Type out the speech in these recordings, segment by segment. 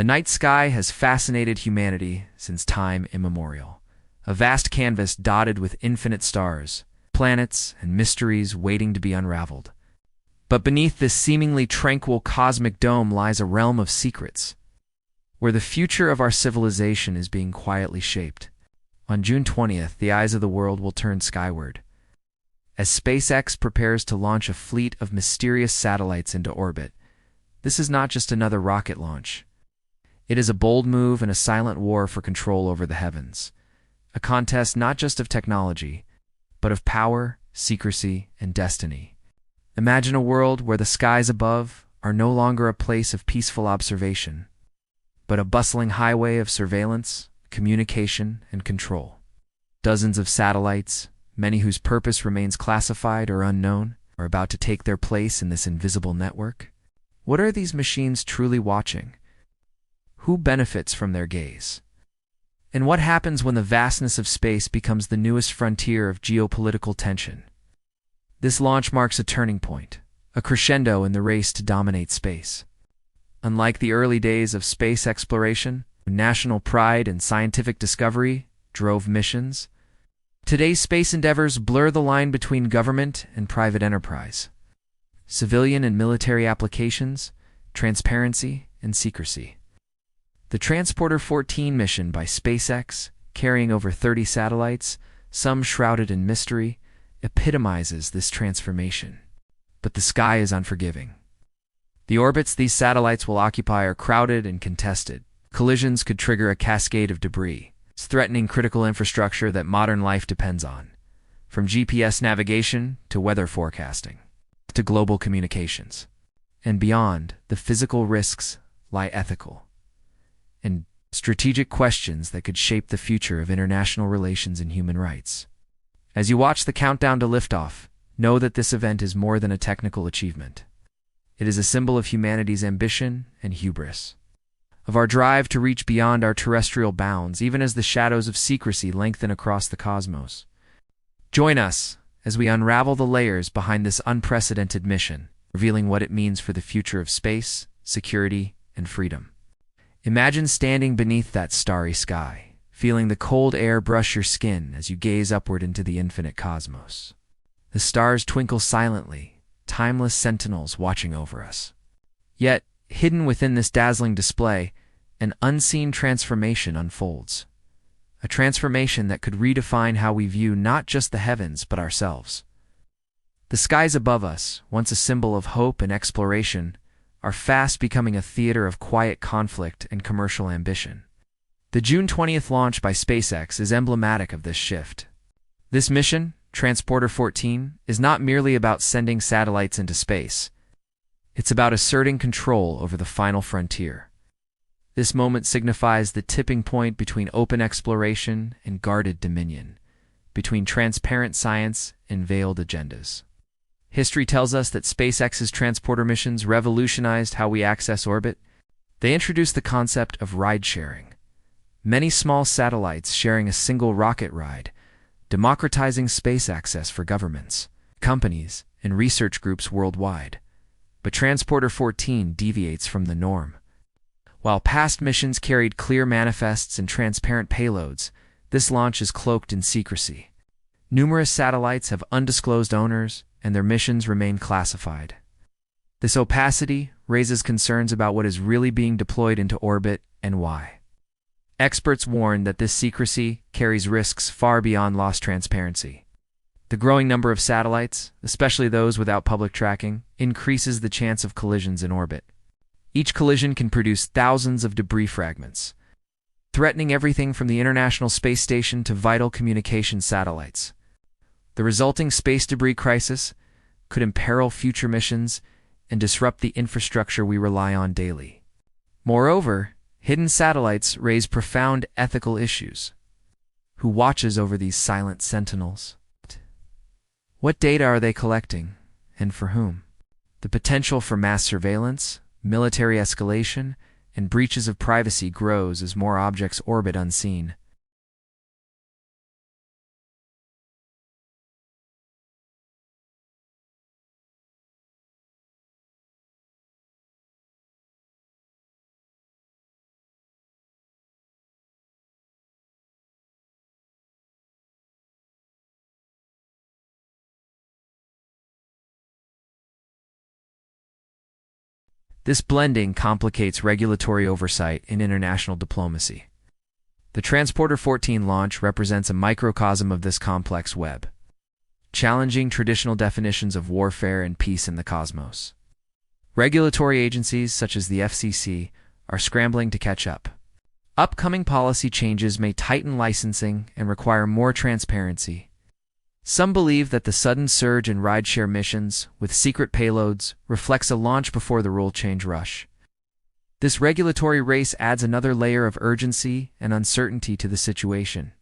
The night sky has fascinated humanity since time immemorial. A vast canvas dotted with infinite stars, planets, and mysteries waiting to be unraveled. But beneath this seemingly tranquil cosmic dome lies a realm of secrets, where the future of our civilization is being quietly shaped. On June 20th, the eyes of the world will turn skyward, as SpaceX prepares to launch a fleet of mysterious satellites into orbit. This is not just another rocket launch. It is a bold move and a silent war for control over the heavens. A contest not just of technology, but of power, secrecy, and destiny. Imagine a world where the skies above are no longer a place of peaceful observation, but a bustling highway of surveillance, communication, and control. Dozens of satellites, many whose purpose remains classified or unknown, are about to take their place in this invisible network. What are these machines truly watching? Who benefits from their gaze? And what happens when the vastness of space becomes the newest frontier of geopolitical tension? This launch marks a turning point, a crescendo in the race to dominate space. Unlike the early days of space exploration, when national pride and scientific discovery drove missions, today's space endeavors blur the line between government and private enterprise. Civilian and military applications, transparency, and secrecy. The Transporter-14 mission by SpaceX, carrying over 30 satellites, some shrouded in mystery, epitomizes this transformation. But the sky is unforgiving. The orbits these satellites will occupy are crowded and contested. Collisions could trigger a cascade of debris, threatening critical infrastructure that modern life depends on, from GPS navigation to weather forecasting, to global communications. And beyond, the physical risks lie ethical and strategic questions that could shape the future of international relations and human rights. As you watch the countdown to liftoff, know that this event is more than a technical achievement. It is a symbol of humanity's ambition and hubris, of our drive to reach beyond our terrestrial bounds, even as the shadows of secrecy lengthen across the cosmos. Join us as we unravel the layers behind this unprecedented mission, revealing what it means for the future of space, security, and freedom. Imagine standing beneath that starry sky, feeling the cold air brush your skin as you gaze upward into the infinite cosmos. The stars twinkle silently, timeless sentinels watching over us. Yet, hidden within this dazzling display, an unseen transformation unfolds. A transformation that could redefine how we view not just the heavens but ourselves. The skies above us, once a symbol of hope and exploration, are fast becoming a theater of quiet conflict and commercial ambition. The June 20th launch by SpaceX is emblematic of this shift. This mission, Transporter-14, is not merely about sending satellites into space. It's about asserting control over the final frontier. This moment signifies the tipping point between open exploration and guarded dominion, between transparent science and veiled agendas. History tells us that SpaceX's transporter missions revolutionized how we access orbit. They introduced the concept of ride-sharing. Many small satellites sharing a single rocket ride, democratizing space access for governments, companies, and research groups worldwide. But Transporter-14 deviates from the norm. While past missions carried clear manifests and transparent payloads, this launch is cloaked in secrecy. Numerous satellites have undisclosed owners, and their missions remain classified. This opacity raises concerns about what is really being deployed into orbit and why. Experts warn that this secrecy carries risks far beyond lost transparency. The growing number of satellites, especially those without public tracking, increases the chance of collisions in orbit. Each collision can produce thousands of debris fragments, threatening everything from the International Space Station to vital communication satellites. The resulting space debris crisis could imperil future missions and disrupt the infrastructure we rely on daily. Moreover, hidden satellites raise profound ethical issues. Who watches over these silent sentinels? What data are they collecting, and for whom? The potential for mass surveillance, military escalation, and breaches of privacy grows as more objects orbit unseen. This blending complicates regulatory oversight in international diplomacy. The Transporter-14 launch represents a microcosm of this complex web, challenging traditional definitions of warfare and peace in the cosmos. Regulatory agencies such as the FCC are scrambling to catch up. Upcoming policy changes may tighten licensing and require more transparency. Some believe that the sudden surge in rideshare missions with secret payloads reflects a launch before the rule change rush. This regulatory race adds another layer of urgency and uncertainty to the situation.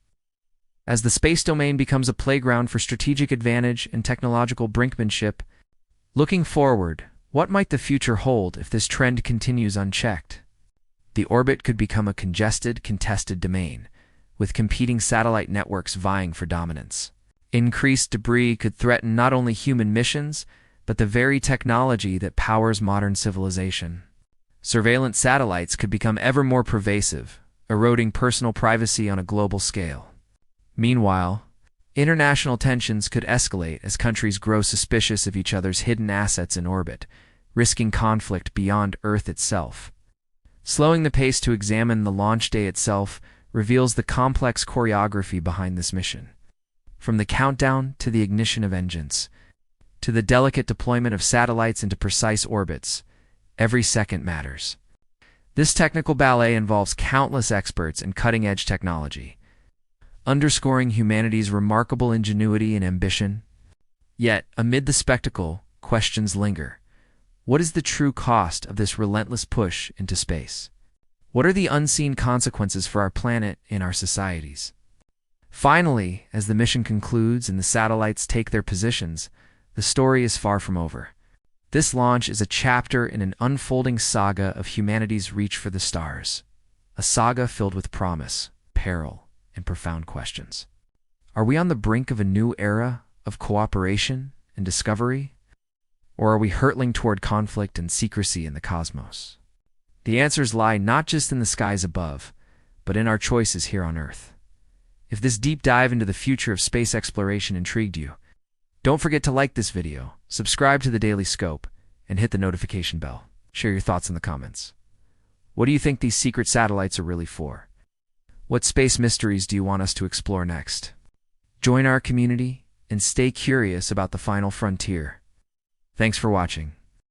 As the space domain becomes a playground for strategic advantage and technological brinkmanship, looking forward, what might the future hold if this trend continues unchecked? The orbit could become a congested, contested domain, with competing satellite networks vying for dominance. Increased debris could threaten not only human missions, but the very technology that powers modern civilization. Surveillance satellites could become ever more pervasive, eroding personal privacy on a global scale. Meanwhile, international tensions could escalate as countries grow suspicious of each other's hidden assets in orbit, risking conflict beyond Earth itself. Slowing the pace to examine the launch day itself reveals the complex choreography behind this mission. From the countdown to the ignition of engines, to the delicate deployment of satellites into precise orbits, every second matters. This technical ballet involves countless experts and cutting-edge technology, underscoring humanity's remarkable ingenuity and ambition. Yet, amid the spectacle, questions linger. What is the true cost of this relentless push into space? What are the unseen consequences for our planet and our societies? Finally, as the mission concludes and the satellites take their positions, the story is far from over. This launch is a chapter in an unfolding saga of humanity's reach for the stars, a saga filled with promise, peril, and profound questions. Are we on the brink of a new era of cooperation and discovery? Or are we hurtling toward conflict and secrecy in the cosmos? The answers lie not just in the skies above, but in our choices here on Earth. If this deep dive into the future of space exploration intrigued you, don't forget to like this video, subscribe to the Daily Scope, and hit the notification bell. Share your thoughts in the comments. What do you think these secret satellites are really for? What space mysteries do you want us to explore next? Join our community and stay curious about the final frontier. Thanks for watching.